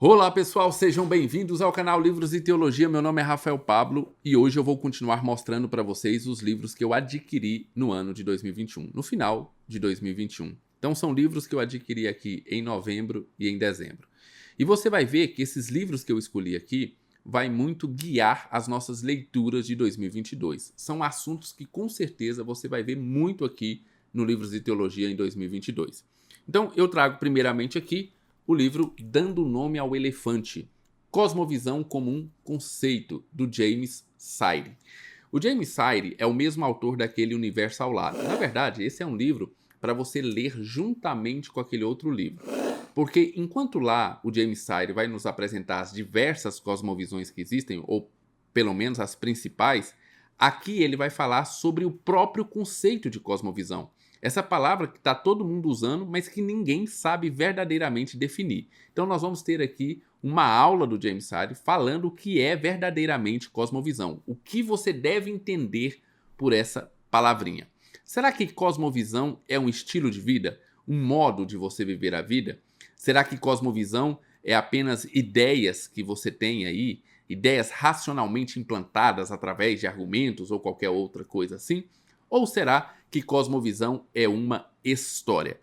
Olá pessoal, sejam bem-vindos ao canal Livros e Teologia. Meu nome é Rafael Pablo e hoje eu vou continuar mostrando para vocês os livros que eu adquiri no ano de 2021, no final de 2021. Então são livros que eu adquiri aqui em novembro e em dezembro. E você vai ver que esses livros que eu escolhi aqui vai muito guiar as nossas leituras de 2022. São assuntos que com certeza você vai ver muito aqui no Livros e Teologia em 2022. Então eu trago primeiramente aqui o livro Dando Nome ao Elefante, Cosmovisão como um Conceito, do James Sire. O James Sire é o mesmo autor daquele Universo ao Lado. Na verdade, esse é um livro para você ler juntamente com aquele outro livro. Porque enquanto lá o James Sire vai nos apresentar as diversas cosmovisões que existem, ou pelo menos as principais, aqui ele vai falar sobre o próprio conceito de cosmovisão. Essa palavra que está todo mundo usando, mas que ninguém sabe verdadeiramente definir. Então nós vamos ter aqui uma aula do James Sire falando o que é verdadeiramente cosmovisão. O que você deve entender por essa palavrinha. Será que cosmovisão é um estilo de vida? Um modo de você viver a vida? Será que cosmovisão é apenas ideias que você tem aí? Ideias racionalmente implantadas através de argumentos ou qualquer outra coisa assim? Ou será que cosmovisão é uma história?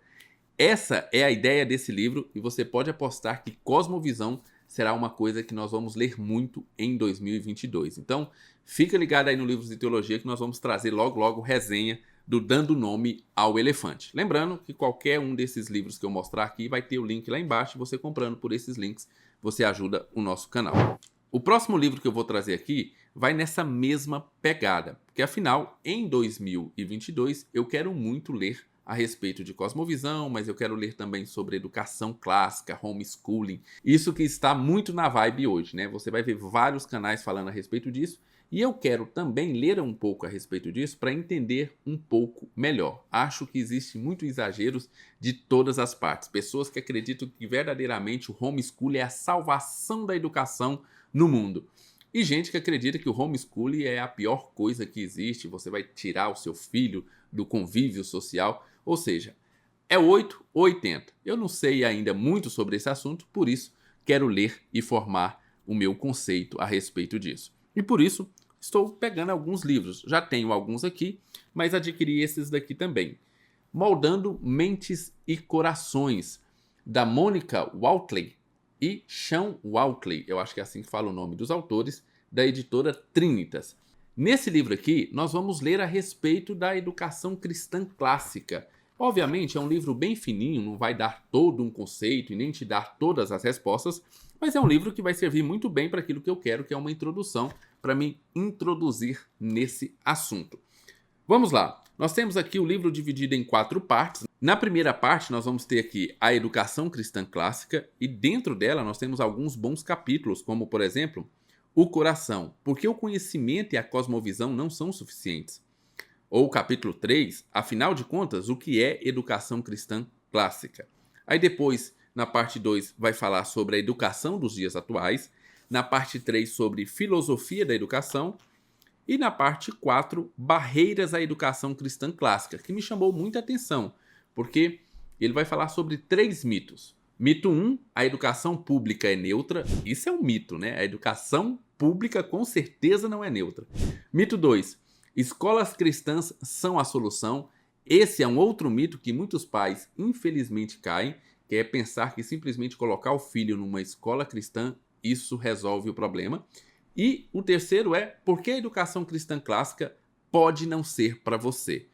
Essa é a ideia desse livro e você pode apostar que cosmovisão será uma coisa que nós vamos ler muito em 2022. Então, fica ligado aí no Livros de Teologia que nós vamos trazer logo resenha do Dando Nome ao Elefante. Lembrando que qualquer um desses livros que eu mostrar aqui vai ter o link lá embaixo e você comprando por esses links, você ajuda o nosso canal. O próximo livro que eu vou trazer aqui vai nessa mesma pegada, porque afinal, em 2022, eu quero muito ler a respeito de cosmovisão, mas eu quero ler também sobre educação clássica, homeschooling, isso que está muito na vibe hoje, né? Você vai ver vários canais falando a respeito disso, e eu quero também ler um pouco a respeito disso para entender um pouco melhor. Acho que existe muito exageros de todas as partes, pessoas que acreditam que verdadeiramente o homeschooling é a salvação da educação no mundo. E gente que acredita que o homeschooling é a pior coisa que existe, você vai tirar o seu filho do convívio social, ou seja, é 8 ou 80. Eu não sei ainda muito sobre esse assunto, por isso quero ler e formar o meu conceito a respeito disso. E por isso estou pegando alguns livros, já tenho alguns aqui, mas adquiri esses daqui também. Moldando Mentes e Corações, da Monica Waltley e Sean Waltley, eu acho que é assim que fala o nome dos autores, da editora Trinitas. Nesse livro aqui, nós vamos ler a respeito da educação cristã clássica. Obviamente, é um livro bem fininho, não vai dar todo um conceito e nem te dar todas as respostas, mas é um livro que vai servir muito bem para aquilo que eu quero, que é uma introdução, para me introduzir nesse assunto. Vamos lá. Nós temos aqui o livro dividido em 4 partes. Na primeira parte, nós vamos ter aqui a educação cristã clássica e dentro dela nós temos alguns bons capítulos, como, por exemplo, o coração, porque o conhecimento e a cosmovisão não são suficientes. Ou o capítulo 3, afinal de contas, o que é educação cristã clássica. Aí depois, na parte 2, vai falar sobre a educação dos dias atuais. Na parte 3, sobre filosofia da educação. E na parte 4, barreiras à educação cristã clássica, que me chamou muita atenção, porque ele vai falar sobre 3 mitos. Mito 1, a educação pública é neutra. Isso é um mito, né? A educação pública com certeza não é neutra. Mito 2, escolas cristãs são a solução. Esse é um outro mito que muitos pais infelizmente caem, que é pensar que simplesmente colocar o filho numa escola cristã, isso resolve o problema. E o terceiro é por que a educação cristã clássica pode não ser para você.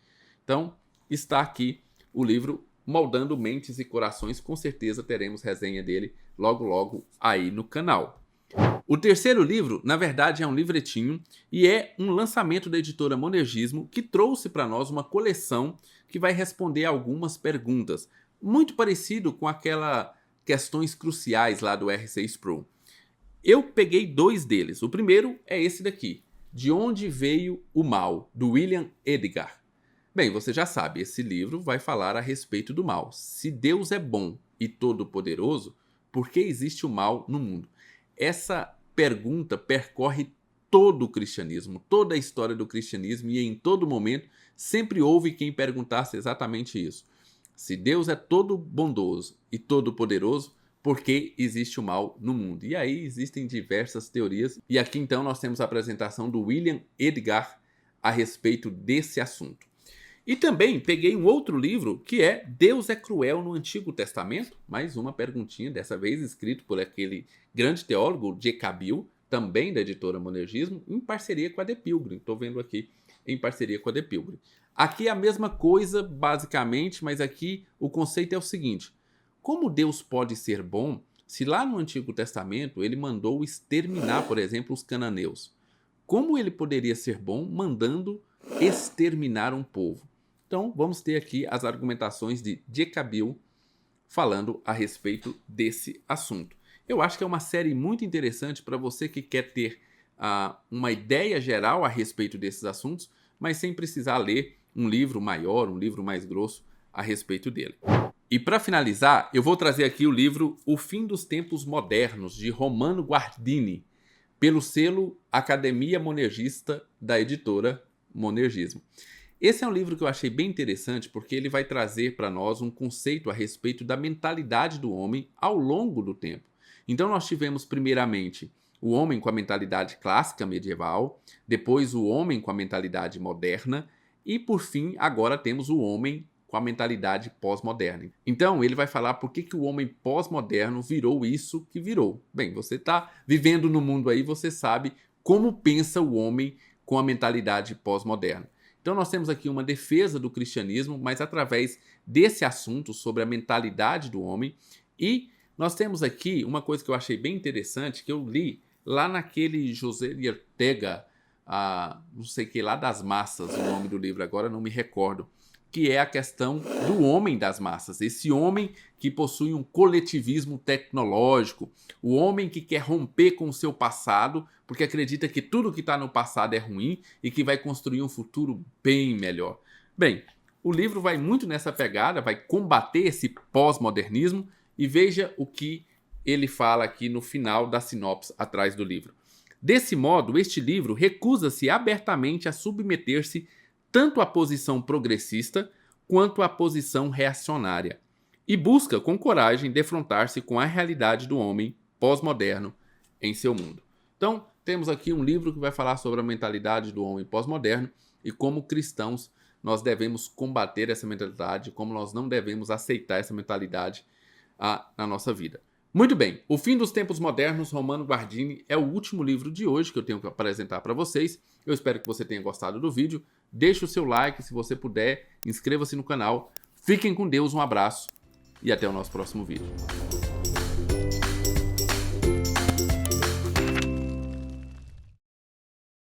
Então, está aqui o livro Moldando Mentes e Corações. Com certeza teremos resenha dele logo aí no canal. O terceiro livro, na verdade, é um livretinho e é um lançamento da editora Monergismo que trouxe para nós uma coleção que vai responder algumas perguntas. Muito parecido com aquelas questões cruciais lá do R6 Pro. Eu peguei 2 deles. O primeiro é esse daqui, De Onde Veio o Mal, do William Edgar. Bem, você já sabe, esse livro vai falar a respeito do mal. Se Deus é bom e todo-poderoso, por que existe o mal no mundo? Essa pergunta percorre todo o cristianismo, toda a história do cristianismo, e em todo momento sempre houve quem perguntasse exatamente isso. Se Deus é todo bondoso e todo poderoso, por que existe o mal no mundo. E aí existem diversas teorias. E aqui então nós temos a apresentação do William Edgar a respeito desse assunto. E também peguei um outro livro que é Deus é Cruel no Antigo Testamento. Mais uma perguntinha, dessa vez escrito por aquele grande teólogo J.K. Bill, também da editora Monergismo, em parceria com a The Pilgrim. Estou vendo aqui em parceria com a The Pilgrim. Aqui é a mesma coisa, basicamente, mas aqui o conceito é o seguinte: como Deus pode ser bom se lá no Antigo Testamento ele mandou exterminar, por exemplo, os cananeus? Como ele poderia ser bom mandando exterminar um povo? Então, vamos ter aqui as argumentações de J.K. Bill falando a respeito desse assunto. Eu acho que é uma série muito interessante para você que quer ter uma ideia geral a respeito desses assuntos, mas sem precisar ler um livro maior, um livro mais grosso a respeito dele. E para finalizar, eu vou trazer aqui o livro O Fim dos Tempos Modernos, de Romano Guardini, pelo selo Academia Monergista da editora Monergismo. Esse é um livro que eu achei bem interessante porque ele vai trazer para nós um conceito a respeito da mentalidade do homem ao longo do tempo. Então nós tivemos primeiramente o homem com a mentalidade clássica medieval, depois o homem com a mentalidade moderna e por fim agora temos o homem com a mentalidade pós-moderna. Então ele vai falar por que o homem pós-moderno virou isso que virou. Bem, você está vivendo no mundo aí, você sabe como pensa o homem com a mentalidade pós-moderna. Então nós temos aqui uma defesa do cristianismo, mas através desse assunto sobre a mentalidade do homem. E nós temos aqui uma coisa que eu achei bem interessante, que eu li lá naquele José de Ortega, não sei o que lá das massas, o nome do livro agora não me recordo, que é a questão do homem das massas, esse homem que possui um coletivismo tecnológico, o homem que quer romper com o seu passado, porque acredita que tudo que está no passado é ruim e que vai construir um futuro bem melhor. Bem, o livro vai muito nessa pegada, vai combater esse pós-modernismo e veja o que ele fala aqui no final da sinopse atrás do livro. Desse modo, este livro recusa-se abertamente a submeter-se tanto à posição progressista quanto à posição reacionária, e busca com coragem defrontar-se com a realidade do homem pós-moderno em seu mundo. Então, temos aqui um livro que vai falar sobre a mentalidade do homem pós-moderno e como cristãos nós devemos combater essa mentalidade, como nós não devemos aceitar essa mentalidade na nossa vida. Muito bem, O Fim dos Tempos Modernos, Romano Guardini, é o último livro de hoje que eu tenho que apresentar para vocês. Eu espero que você tenha gostado do vídeo. Deixe o seu like se você puder, inscreva-se no canal. Fiquem com Deus, um abraço e até o nosso próximo vídeo.